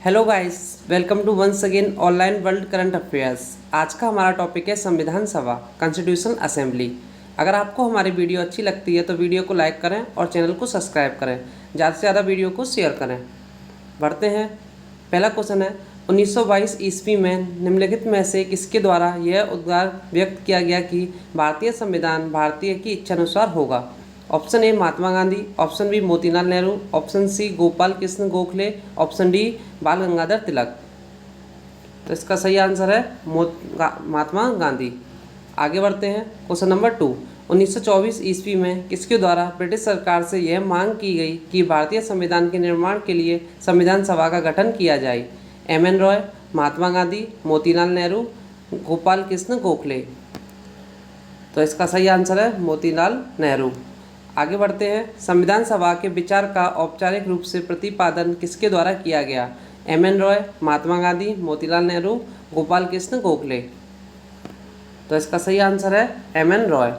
Hello guys, welcome to once again online world current affairs. आज का हमारा topic है संविधान सभा, कॉन्स्टिट्यूशन असेंबली। अगर आपको हमारी वीडियो अच्छी लगती है तो वीडियो को लाइक करें और चैनल को सब्सक्राइब करें। ज़्यादा से ज़्यादा वीडियो को शेयर करें। बढ़ते हैं। पहला क्वेश्चन है, 1922 ईस्वी में निम्नलिखित में से किसके द्वारा यह उद्गार व्यक्त किया गया कि भारतीय संविधान भारतीय की इच्छानुसार होगा? Option A Mahatma Gandhi, option B Motilal Nehru, option C Gopal Krishna Gokhale, option D Bal Gangadhar तिलक। तो इसका सही आंसर है महात्मा गांधी। आगे बढ़ते हैं। क्वेश्चन नंबर 2, 1924 ईस्वी में किसके द्वारा ब्रिटिश सरकार से यह मांग की गई कि भारतीय संविधान के निर्माण के लिए संविधान सभा का गठन किया जाए? एम.एन. रॉय, महात्मा गांधी, मोतीलाल नेहरू, गोपाल कृष्ण गोखले। तो इसका सही आंसर है मोतीलाल नेहरू। आगे बढ़ते हैं। संविधान सभा के विचार का औपचारिक रूप से प्रतिपादन किसके द्वारा किया गया? एम.एन. रॉय, महात्मा गांधी, मोतीलाल नेहरू, गोपाल कृष्ण गोखले। तो इसका सही आंसर है एम.एन. रॉय।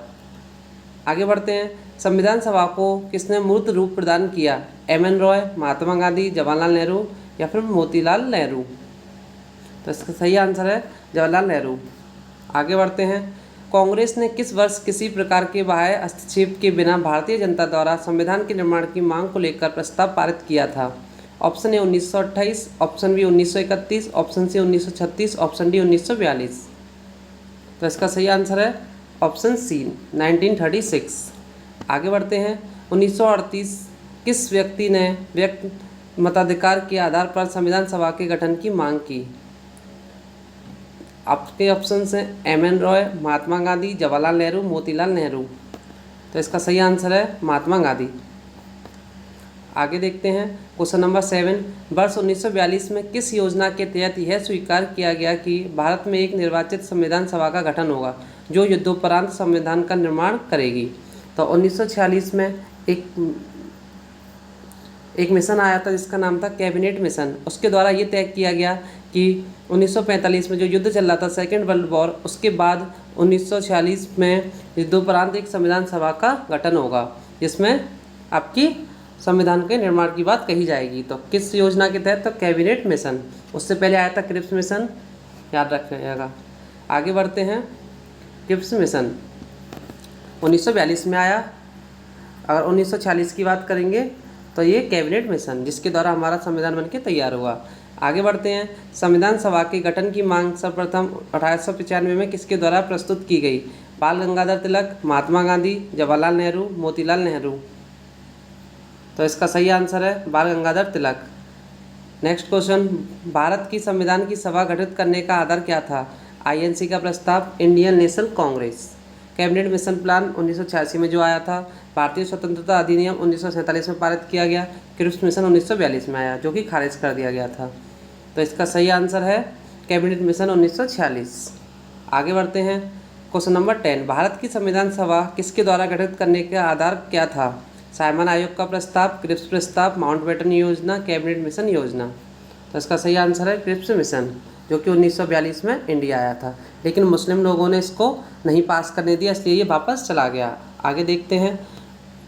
आगे बढ़ते हैं। संविधान सभा को किसने मूर्त रूप प्रदान किया? एम.एन. रॉय, महात्मा गांधी, जवाहरलाल नेहरू या फिर मोतीलाल नेहरू। तो इसका सही आंसर है जवाहरलाल नेहरू। आगे बढ़ते हैं। कांग्रेस ने किस वर्ष किसी प्रकार के बाह्य हस्तक्षेप के बिना भारतीय जनता द्वारा संविधान के निर्माण की मांग को लेकर प्रस्ताव पारित किया था? Option A 1928, option B 1931, option C 1936, option D 1942। तो इसका सही आंसर है ऑप्शन सी 1936। आगे बढ़ते हैं। 1938 किस व्यक्ति ने व्यक्ति मताधिकार के आधार पर संविधान सभा के गठन की मांग की? आपके ऑप्शन हैं एम.एन. रॉय, महात्मा गांधी, जवाहरलाल नेहरू, मोतीलाल नेहरू। तो इसका सही आंसर है महात्मा गांधी। आगे देखते हैं। क्वेश्चन नंबर 7, वर्ष 1942 में किस योजना के तहत यह स्वीकार किया गया कि भारत में एक निर्वाचित संविधान सभा का गठन होगा जो युद्धोपरांत संविधान का निर्माण करेगी? तो 1946 में एक मिशन आया था जिसका नाम था कैबिनेट मिशन। उसके द्वारा ये तय किया गया कि 1945 में जो युद्ध चल रहा था सेकेंड वर्ल्ड वॉर, उसके बाद 1946 में युद्धोपरांत एक संविधान सभा का गठन होगा जिसमें आपकी संविधान के निर्माण की बात कही जाएगी। तो किस योजना के तहत? तो कैबिनेट मिशन। उससे पहले आया था क्रिप्स मिशन, याद रखिएगा। आगे बढ़ते हैं। क्रिप्स मिशन 1942 में आया। अगर 1946 की बात करेंगे तो ये कैबिनेट मिशन जिसके द्वारा हमारा संविधान बनके तैयार हुआ। आगे बढ़ते हैं। संविधान सभा के गठन की मांग सर्वप्रथम 1895 में किसके द्वारा प्रस्तुत की गई? बाल गंगाधर तिलक, महात्मा गांधी, जवाहरलाल नेहरू, मोतीलाल नेहरू। तो इसका सही आंसर है बाल गंगाधर तिलक। नेक्स्ट क्वेश्चन, भारत की संविधान की सभा गठित करने का आधार क्या था? आईएनसी का प्रस्ताव, Indian national Congress. Cabinet mission plan 1986 में जो आया था। भारतीय स्वतंत्रता अधिनियम 1947 में पारित किया गया। क्रिप्स मिशन 1942 में आया जो कि खारिज कर दिया गया था। तो इसका सही आंसर है कैबिनेट मिशन 1946। आगे बढ़ते हैं। क्वेश्चन नंबर 10, भारत की संविधान सभा किसके द्वारा गठित करने का आधार क्या था? साइमन आयोग का प्रस्ताव, क्रिप्स प्रस्ताव, माउंटबेटन योजना, कैबिनेट मिशन योजना। तो इसका सही आंसर है क्रिप्स मिशन जो कि 1942 में इंडिया आया था, लेकिन मुस्लिम लोगों ने इसको नहीं पास करने दिया, इसलिए ये वापस चला गया। आगे देखते हैं।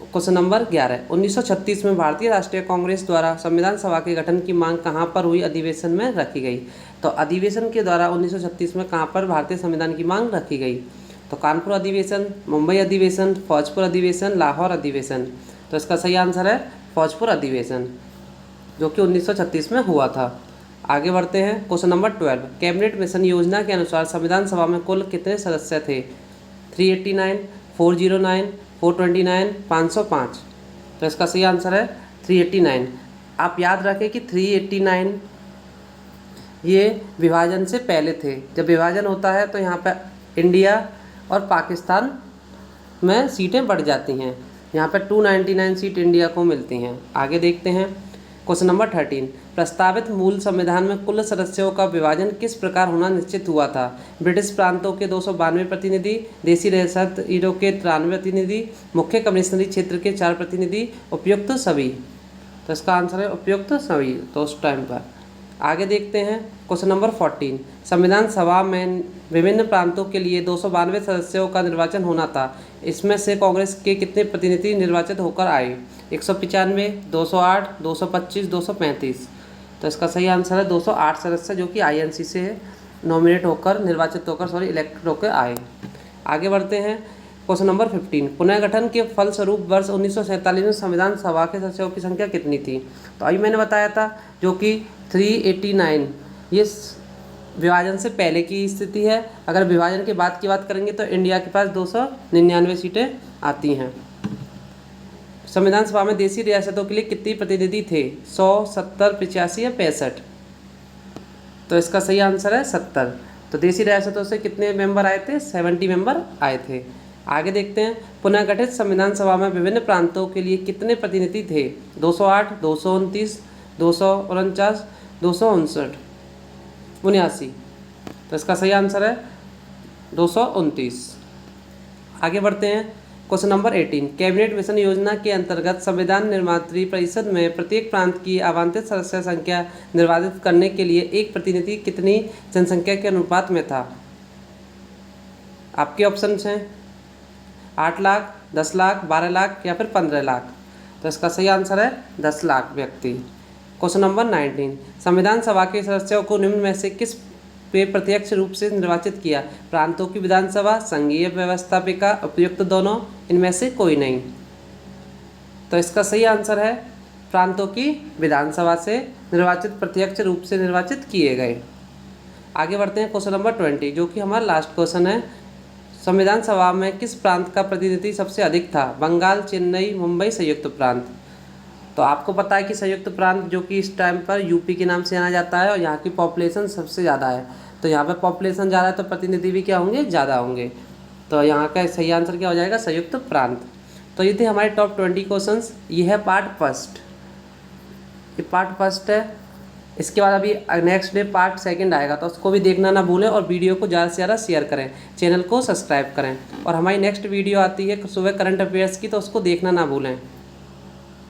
क्वेश्चन नंबर 11, 1936 में भारतीय राष्ट्रीय कांग्रेस द्वारा संविधान सभा के गठन की मांग कहाँ पर हुई अधिवेशन में रखी गई? तो अधिवेशन के द्वारा 1936 में कहाँ पर भारतीय संविधान की मांग रखी गई? तो कानपुर अधिवेशन, मुंबई अधिवेशन, फौजपुर अधिवेशन, लाहौर अधिवेशन। तो इसका सही आंसर है फौजपुर अधिवेशन जो कि 1936 में हुआ था। आगे बढ़ते हैं। क्वेश्चन नंबर 12, कैबिनेट मिशन योजना के अनुसार संविधान सभा में कुल कितने सदस्य थे? 389, 409, 429, 505। तो इसका सही आंसर है 389। आप याद रखें कि 389 ये विभाजन से पहले थे। जब विभाजन होता है तो यहाँ पर इंडिया और पाकिस्तान में सीटें बढ़ जाती हैं। यहाँ पर 299 सीट इंडिया को मिलती हैं। आगे देखते हैं। क्वेश्चन नंबर 13, प्रस्तावित मूल संविधान में कुल सदस्यों का विभाजन किस प्रकार होना निश्चित हुआ था? ब्रिटिश प्रांतों के 292 प्रतिनिधि, देसी रियासत ईरो के 93 प्रतिनिधि, मुख्य कमिश्नरी क्षेत्र के 4 प्रतिनिधि, उपयुक्त सभी। तो इसका आंसर है उपयुक्त सभी, तो उस टाइम पर। आगे देखते हैं। क्वेश्चन नंबर 14, संविधान सभा में विभिन्न प्रांतों के लिए 292 सदस्यों का निर्वाचन होना था। इसमें से कांग्रेस के कितने प्रतिनिधि निर्वाचित होकर आए? 195, 208, 225, 235। तो इसका सही आंसर है 208 सदस्य जो कि आईएनसी से नॉमिनेट होकर इलेक्टेड होकर आए। आगे बढ़ते हैं। क्वेश्चन नंबर 15, पुनर्गठन के फलस्वरूप वर्ष 1947 में संविधान सभा के सदस्यों की संख्या कितनी थी? तो अभी मैंने बताया था जो कि 389, ये विभाजन से पहले की स्थिति है। अगर विभाजन के बाद की बात करेंगे तो इंडिया के पास 299 सीटें आती हैं। संविधान सभा में देशी रियासतों के लिए कितने प्रतिनिधि थे? 100, 70, 85 या 65? तो इसका सही आंसर है 70। तो देशी रियासतों से कितने मेंबर आए थे? 70 मेंबर आए थे। आगे देखते हैं। पुनर्गठित संविधान सभा में विभिन्न प्रांतों के लिए कितने प्रतिनिधि थे? 208, 229, 249, 259, तो इसका सही आंसर है 229। आगे बढ़ते हैं। क्वेश्चन नंबर 18, कैबिनेट मिशन योजना के अंतर्गत संविधान निर्मात्री परिषद में प्रत्येक प्रांत की आवंटित सदस्य संख्या निर्धारित करने के लिए एक प्रतिनिधि कितनी जनसंख्या के अनुपात में था? आपके ऑप्शंस हैं 8 लाख, 10 लाख, 12 लाख या फिर 15 लाख। तो इसका सही आंसर है 10 लाख व्यक्ति। क्वेश्चन नंबर 19, संविधान सभा के सदस्यों को निम्न में से किस पे प्रत्यक्ष रूप से निर्वाचित किया? प्रांतों की विधानसभा, संघीय व्यवस्थापिका, उपयुक्त दोनों, इनमें से कोई नहीं। तो इसका सही आंसर है प्रांतों की विधानसभा से निर्वाचित, प्रत्यक्ष रूप से निर्वाचित किए गए। आगे बढ़ते हैं। क्वेश्चन नंबर 20 जो कि हमारा लास्ट क्वेश्चन है, संविधान सभा में किस प्रांत का प्रतिनिधि सबसे अधिक था? बंगाल, चेन्नई, मुंबई, संयुक्त प्रांत। तो आपको पता है कि संयुक्त प्रांत जो कि इस टाइम पर यूपी के नाम से जाना जाता है और यहाँ की पॉपुलेशन सबसे ज़्यादा है। तो यहाँ पर पॉपुलेशन ज़्यादा है तो प्रतिनिधि भी क्या होंगे? ज़्यादा होंगे। तो यहाँ का सही आंसर क्या हो जाएगा? संयुक्त प्रांत। तो ये थे हमारे टॉप 20 क्वेश्चंस। ये है पार्ट फर्स्ट, ये पार्ट फर्स्ट है। इसके बाद अभी नेक्स्ट डे पार्ट सेकंड आएगा, तो उसको भी देखना ना भूलें और वीडियो को ज़्यादा से ज़्यादा शेयर करें, चैनल को सब्सक्राइब करें। और हमारी नेक्स्ट वीडियो आती है सुबह करंट अफेयर्स की, तो उसको देखना ना भूलें।